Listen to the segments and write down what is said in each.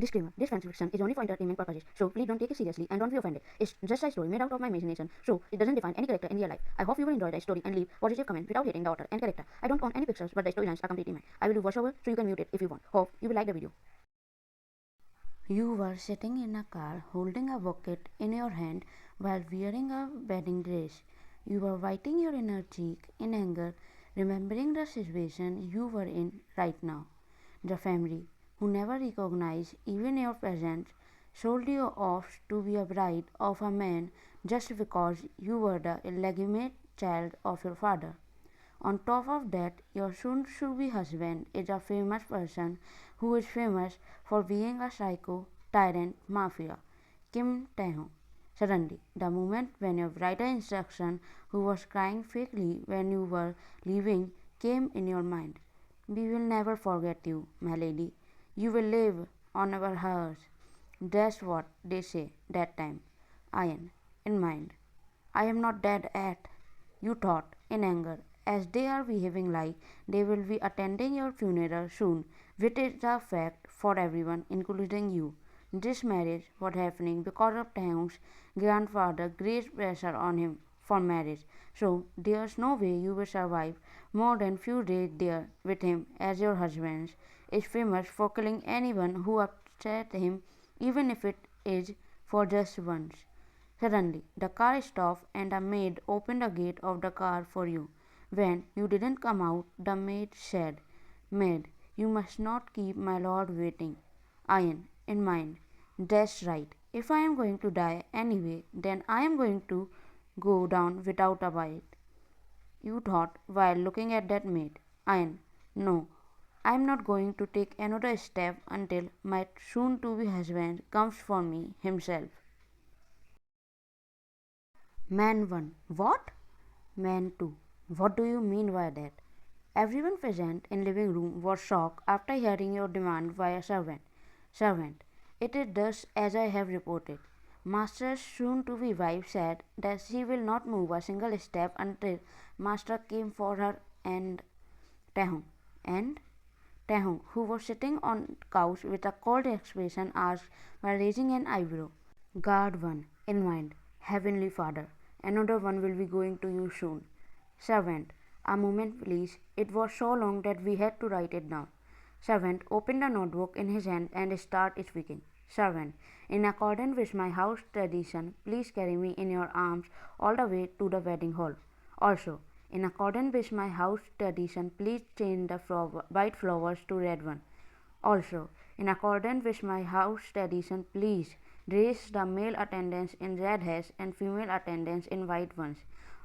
Disclaimer: this fan fiction is only for entertainment purposes, so please don't take it seriously and don't be offended. It's just a story made out of my imagination, so it doesn't define any character in real life. I hope you will enjoy the story and leave positive comments without hating the author and character. I don't own any pictures, but the storylines are completely mine. I will do voiceover, so you can mute it if you want. Hope you will like the video. You were sitting in a car holding a bucket in your hand while wearing a wedding dress. You were biting your inner cheek in anger, remembering the situation you were in right now. The family, who never recognized even your presence, sold you off to be a bride of a man just because you were the illegitimate child of your father. On top of that, your soon-to-be husband is a famous person who is famous for being a psycho tyrant mafia, Kim Taehyung. Suddenly, the moment when your brighter instruction, who was crying fakely when you were leaving, came in your mind. We will never forget you, my lady. You will live on our hearts. That's what they say that time. Iron, in mind. I am not dead yet, you thought, in anger, as they are behaving like they will be attending your funeral soon, which is a fact for everyone, including you. This marriage was happening because of Taehyung's grandfather great pressure on him for marriage, so there's no way you will survive more than few days there with him, as your husband is famous for killing anyone who upset him, even if it is for just once. Suddenly, the car stopped and a maid opened the gate of the car for you. When you didn't come out, the maid said, "Maid, you must not keep my lord waiting." Iron, in mind. That's right. If I am going to die anyway, then I am going to go down without a bite, you thought while looking at that maid. Iron, no, I am not going to take another step until my soon to be husband comes for me himself. Man 1. What? Man 2. What do you mean by that? Everyone present in living room was shocked after hearing your demand by a servant. Servant. It is thus as I have reported. Master's soon to be wife said that she will not move a single step until Master came for her and Taehyung. And Taehyung, who was sitting on couch with a cold expression, asked by raising an eyebrow. Guard 1. In mind. Heavenly Father. Another one will be going to you soon. Servant. A moment, please. It was so long that we had to write it down. Servant opened a notebook in his hand and started speaking. Servant. In accordance with my house tradition, please carry me in your arms all the way to the wedding hall. Also, in accordance with my house tradition, please change the white flowers to red one. Also, in accordance with my house tradition, please dress the male attendants in red hats and female attendants in white ones.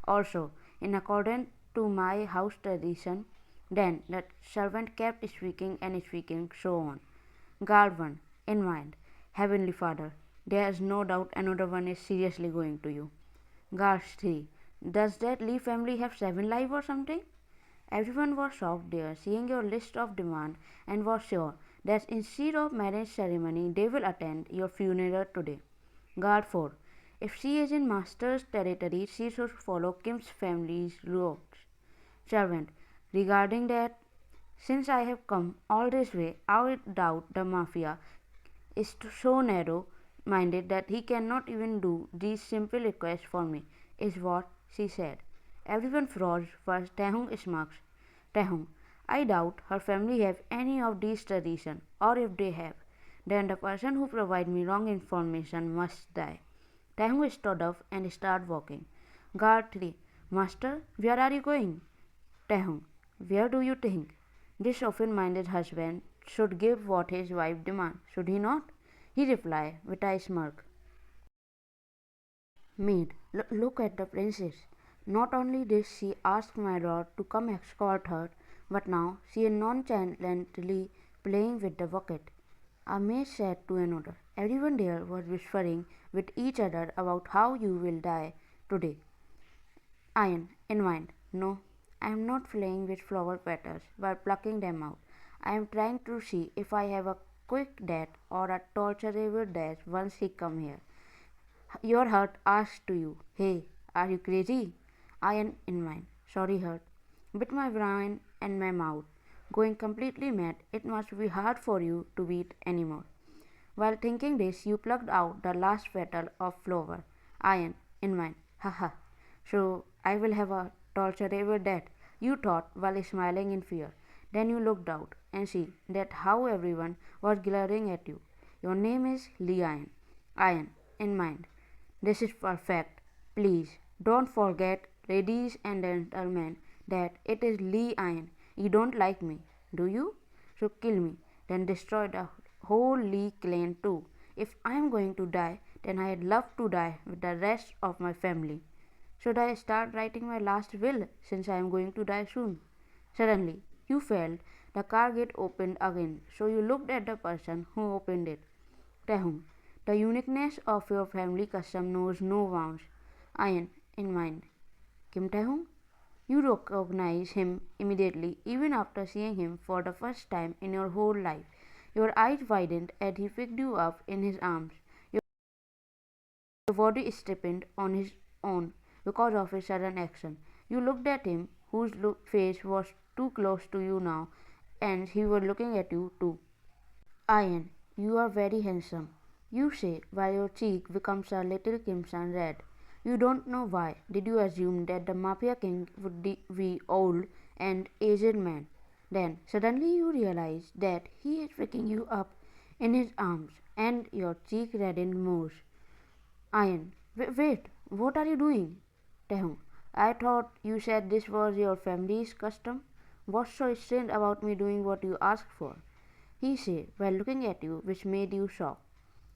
Also, in accordance to my house tradition, then the servant kept speaking and speaking, so on. Guard 1. In mind. Heavenly Father. There is no doubt another one is seriously going to you. Guard 3. Does that Lee family have 7 lives or something? Everyone was shocked there, seeing your list of demand, and was sure that instead of marriage ceremony, they will attend your funeral today. Guard 4. If she is in master's territory, she should follow Kim's family's rules. Servant. Regarding that, since I have come all this way, I doubt the mafia is so narrow-minded that he cannot even do these simple requests for me, is what she said. Everyone froze while Taehyung smirks. Taehyung, I doubt her family have any of these traditions, or if they have, then the person who provides me wrong information must die. Taehyung stood up and started walking. Guard 3. Master, where are you going? Taehyung, where do you think? This open-minded husband should give what his wife demands, should he not? He replied with a smirk. Maid, look at the princess. Not only did she ask my lord to come escort her, but now she is nonchalantly playing with the bucket. A maid said to another. Everyone there was whispering with each other about how you will die today. Iron, in mind. No, I am not playing with flower petals while plucking them out. I am trying to see if I have a quick death or a torturable death once he come here. Your heart asks to you, hey, are you crazy? Iron, in mind. Sorry, heart. Bit my brain and my mouth. Going completely mad, it must be hard for you to beat anymore. While thinking this, you plucked out the last petal of flower, iron, in mind. Haha. So I will have a torturable death, you thought while smiling in fear. Then you looked out and see that how everyone was glaring at you. Your name is Lee Iron. Iron, in mind. This is perfect. Please don't forget, ladies and gentlemen, that it is Lee Iron. You don't like me, do you? So kill me, then destroy the whole Lee clan too. If I am going to die, then I'd love to die with the rest of my family. Should I start writing my last will since I am going to die soon? Suddenly, you felt the car gate opened again, so you looked at the person who opened it. Taehyung, the uniqueness of your family custom knows no bounds. Iron, in mind. Kim Taehyung? You recognize him immediately, even after seeing him for the first time in your whole life. Your eyes widened as he picked you up in his arms. Your body stiffened on his own because of his sudden action. You looked at him, whose face was too close to you now, and he was looking at you too. Ian, you are very handsome, you say, while your cheek becomes a little crimson red. You don't know why. Did you assume that the Mafia king would be old and aged man? Then suddenly you realize that he is picking you up in his arms, and your cheek reddened more. Ian, wait, what are you doing? Taehyung, I thought you said this was your family's custom. What's so strange about me doing what you asked for? He said while looking at you, which made you shocked.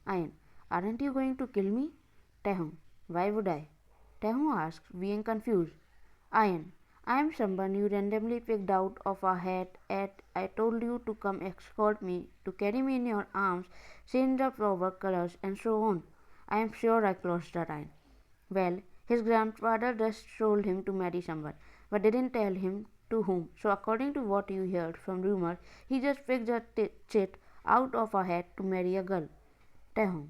Ian, aren't you going to kill me? Taehyung, why would I? Taehyung asked, being confused. Ian, I am someone you randomly picked out of a hat at I told you to come escort me, to carry me in your arms, change the flower colors and so on. I am sure I closed the line. Well, his grandfather just told him to marry someone, but didn't tell him to whom. So according to what you heard from rumors, he just picked a chit out of a hat to marry a girl. Taehyung,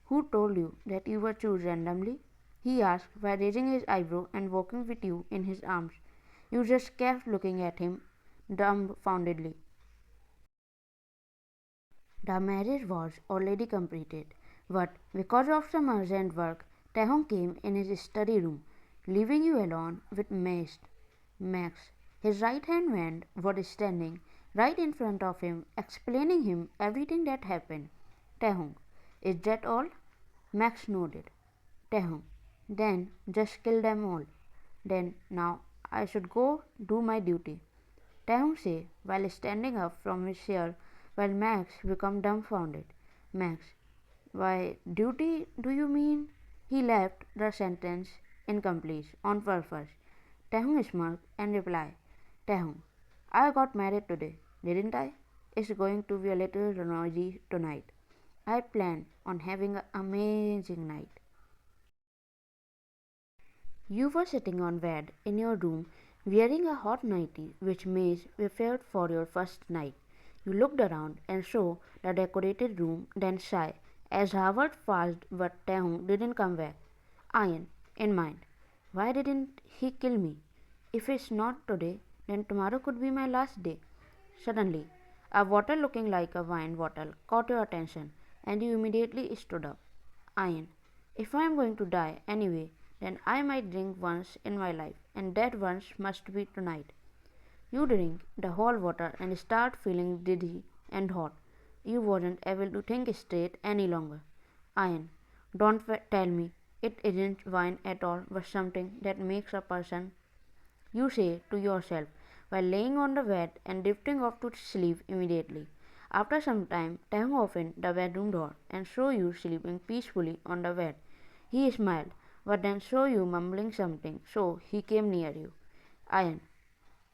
who told you that you were chosen randomly? He asked by raising his eyebrow and walking with you in his arms. You just kept looking at him dumbfoundedly. The marriage was already completed, but because of some urgent work, Taehyung came in his study room, leaving you alone with Max. His right hand man was standing right in front of him, explaining him everything that happened. Taehyung, is that all? Max nodded. Taehyung, then just kill them all. Then now I should go do my duty. Taehyung said while standing up from his chair while Max became dumbfounded. Max, by duty do you mean? He left the sentence incomplete on purpose. Taehyung smirked and replied, Taehyung, I got married today, didn't I? It's going to be a little noisy tonight. I plan on having an amazing night. You were sitting on bed in your room wearing a hot nightie which Maze prepared for your first night. You looked around and saw the decorated room, then sighed as Howard passed but Taehyung didn't come back. Ian, in mind, why didn't he kill me? If it's not today, then tomorrow could be my last day. Suddenly, a bottle looking like a wine bottle caught your attention and you immediately stood up. Ian, if I am going to die anyway, then I might drink once in my life, and that once must be tonight. You drink the whole water and start feeling dizzy and hot. You wasn't able to think straight any longer. Ian, don't tell me it isn't wine at all, but something that makes a person, you say to yourself while laying on the bed and drifting off to sleep immediately. After some time, Taehyung opened the bedroom door and saw you sleeping peacefully on the bed. He smiled, but then saw you mumbling something, so he came near you. Ian,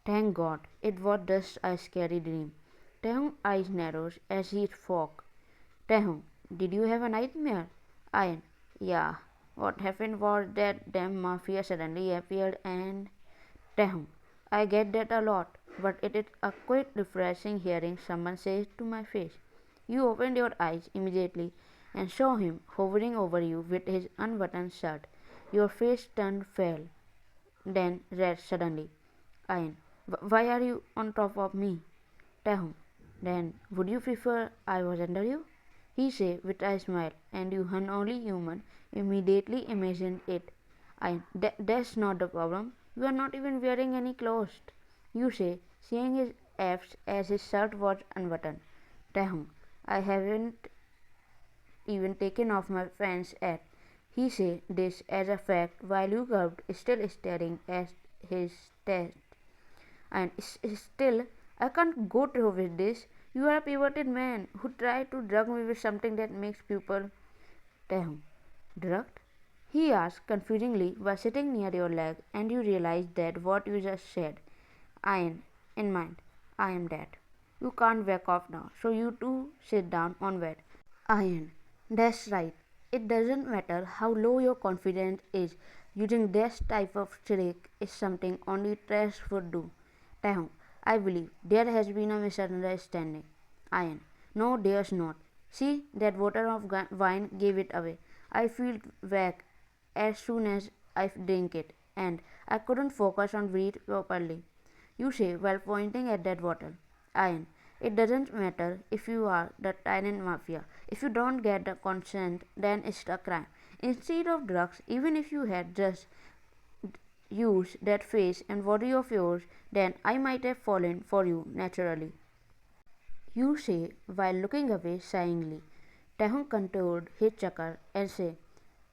thank God, it was just a scary dream. Taehyung's eyes narrowed as he spoke. Taehyung, did you have a nightmare? Ian, yeah. What happened was that damn Mafia suddenly appeared and Taehyung, I get that a lot, but it is a quite refreshing hearing someone say it to my face. You opened your eyes immediately and saw him hovering over you with his unbuttoned shirt. Your face turned pale, then red suddenly. Ian, why are you on top of me? Taehyung, then would you prefer I was under you? He said with a smile, and you unholy human immediately imagined it. That's not the problem. You are not even wearing any clothes. You say, seeing his abs as his shirt was unbuttoned. Taehyung, I haven't even taken off my pants yet. He said this as a fact while you curved, still staring at his test. And still, I can't go through with this. You are a pivoted man who tried to drug me with something that makes people. Taehyung, drugged? He asked confusingly while sitting near your leg, and you realized that what you just said. Ian, in mind, I am dead. You can't back off now, so you two sit down on bed. Ian, that's right. It doesn't matter how low your confidence is. Using this type of trick is something only trash would do. Taehyung, I believe there has been a misunderstanding. Ian, no, there's not. See, that bottle of wine gave it away. I feel weak as soon as I drink it, and I couldn't focus on breathe properly. You say while pointing at that bottle. Ian, it doesn't matter if you are the tyrant mafia. If you don't get the consent, then it's a crime. Instead of drugs, even if you had just used that face and body of yours, then I might have fallen for you naturally. You say while looking away sighingly. Taehyung contoured his chuckle and said,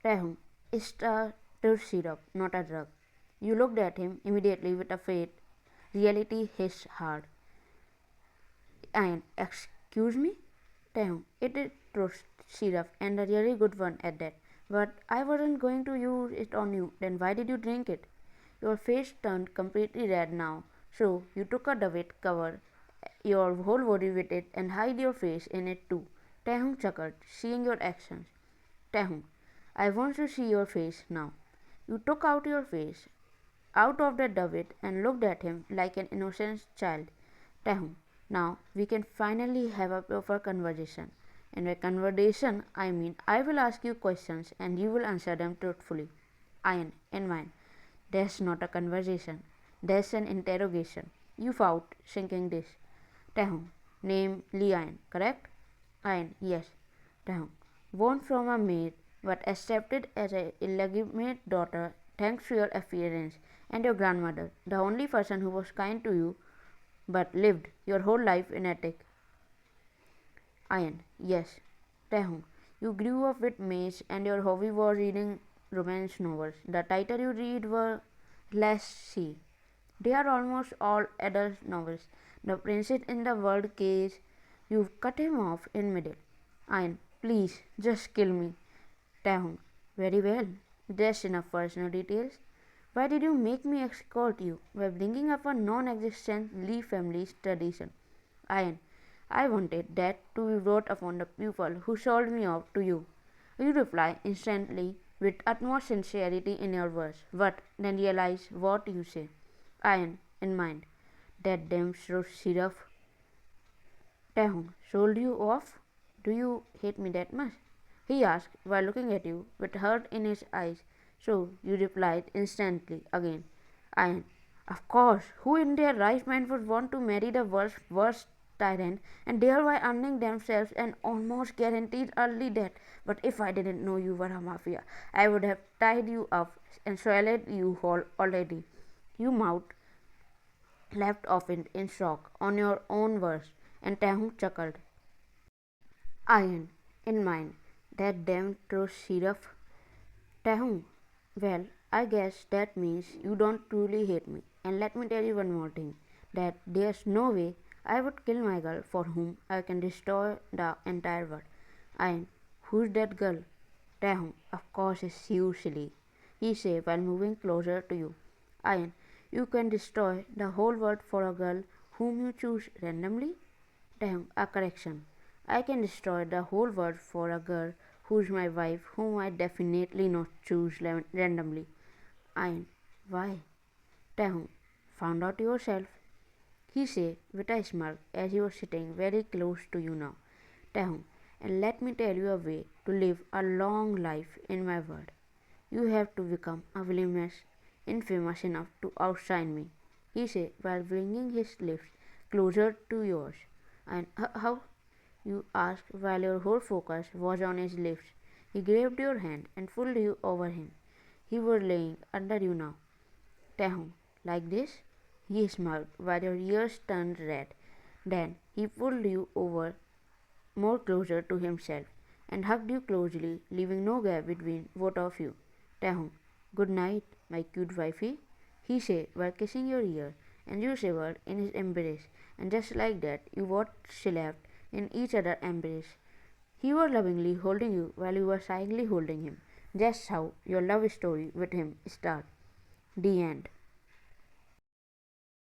Taehyung, it's a truth syrup, not a drug. You looked at him immediately with a fate. Reality hits hard. And excuse me? Taehyung, it is truth syrup and a really good one at that. But I wasn't going to use it on you. Then why did you drink it? Your face turned completely red now. So you took a David cover your whole body with it and hide your face in it too. Taehyung chuckled, seeing your actions. Taehyung, I want to see your face now. You took out your face out of the David and looked at him like an innocent child. Taehyung, now we can finally have a proper conversation. And by conversation, I mean I will ask you questions and you will answer them truthfully. Ian, in mind. That's not a conversation. That's an interrogation. You fought, sinking this. Taehyung, name Lian, correct? Ian, yes. Taehyung, born from a maid, but accepted as an illegitimate daughter thanks to your appearance and your grandmother, the only person who was kind to you, but lived your whole life in attic. Ian, yes. Taehyung, you grew up with maids and your hobby was reading romance novels. The title you read were less see. They are almost all adult novels. The princess in the world case. You cut him off in middle. Ian, please, just kill me. Taehyung, very well. That's enough personal details. Why did you make me escort you by bringing up a non-existent Lee family's tradition? Ian, I wanted that to be brought upon the people who sold me off to you. You reply instantly with utmost sincerity in your words, but then realize what you say. Ian, in mind, that damn syrup. Taehyung, sold you off? Do you hate me that much? He asked while looking at you with hurt in his eyes. So you replied instantly again. Ian, of course, who in their right mind would want to marry the worst tyrant and thereby earning themselves an almost guaranteed early death? But if I didn't know you were a mafia, I would have tied you up and swallowed you whole already. You mouthed, left off in shock on your own words, and Taehyung chuckled. Iron, in mind, that damn truth syrup. Taehyung, well, I guess that means you don't truly hate me. And let me tell you one more thing, that there's no way I would kill my girl for whom I can destroy the entire world. And who's that girl? Taehyung, of course it's you, silly. He said while moving closer to you. Ian, you can destroy the whole world for a girl whom you choose randomly? Taehyung, a correction. I can destroy the whole world for a girl who's my wife, whom I definitely not choose randomly. Ian, why? Taehyung, found out yourself. He said with a smirk as he was sitting very close to you now. Taehyung, and let me tell you a way to live a long life in my world. You have to become a villainess infamous enough to outshine me, he said while bringing his lips closer to yours. And how? you asked while your whole focus was on his lips. He grabbed your hand and pulled you over him. He was laying under you now. Taehyung, like this? He smiled while your ears turned red. Then he pulled you over more closer to himself and hugged you closely, leaving no gap between both of you. Taehyung, good night, my cute wifey, he said while kissing your ear, and you shivered in his embrace, and just like that, you both slept in each other's embrace. He was lovingly holding you while you were silently holding him. Just how your love story with him started. The end.